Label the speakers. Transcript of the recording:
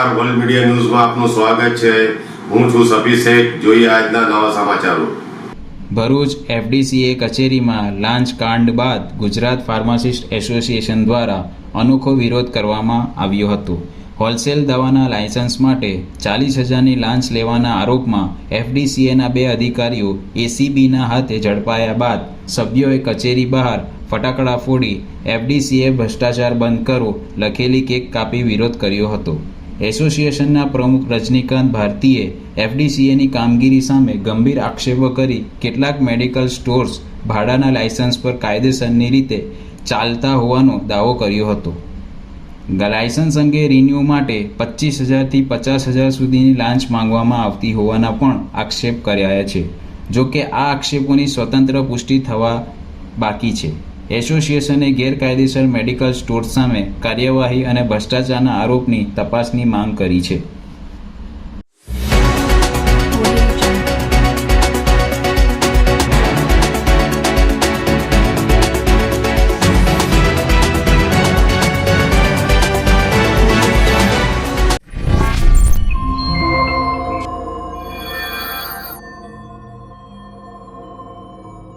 Speaker 1: નમસ્કાર, world media ન્યૂઝમાં આપનું સ્વાગત છે. હું છું સફી શેખ. જોઈએ આજના નવા સમાચારો.
Speaker 2: ભરૂચ એફડીસીએ કચેરીમાં લાંચ કાંડ બાદ ગુજરાત ફાર્માસિસ્ટ એસોસિએશન દ્વારા અનોખો વિરોધ કરવામાં આવ્યો હતો. હોલસેલ દવાના લાયસન્સ માટે 40,000ની લાંચ લેવાના આરોપમાં એફડીસીએના 2 અધિકારીઓ એસીબીના હાથે ઝડપાયા બાદ સભ્યોએ કચેરી બહાર ફટાકડા ફોડી એફડીસીએ ભ્રષ્ટાચાર બંધ કરો લખેલી કેક કાપી વિરોધ કર્યો હતો. એસોસિએશનના પ્રમુખ રજનીકાંત ભારતીએ એફડીસીએની કામગીરી સામે ગંભીર આક્ષેપો કરી કેટલાક મેડિકલ સ્ટોર્સ ભાડાના લાયસન્સ પર કાયદેસરની રીતે ચાલતા હોવાનો દાવો કર્યો હતો. લાયસન્સ અંગે રિન્યૂ માટે 25,000થી 50,000 સુધીની લાંચ માંગવામાં આવતી હોવાના પણ આક્ષેપ કર્યા છે. જો કે આ આક્ષેપોની સ્વતંત્ર પુષ્ટિ થવા બાકી છે. એસોસિએશને ગેરકાયદેસર મેડિકલ સ્ટોર્સ સામે કાર્યવાહી અને ભ્રષ્ટાચારના આરોપની તપાસની માંગ કરી છે.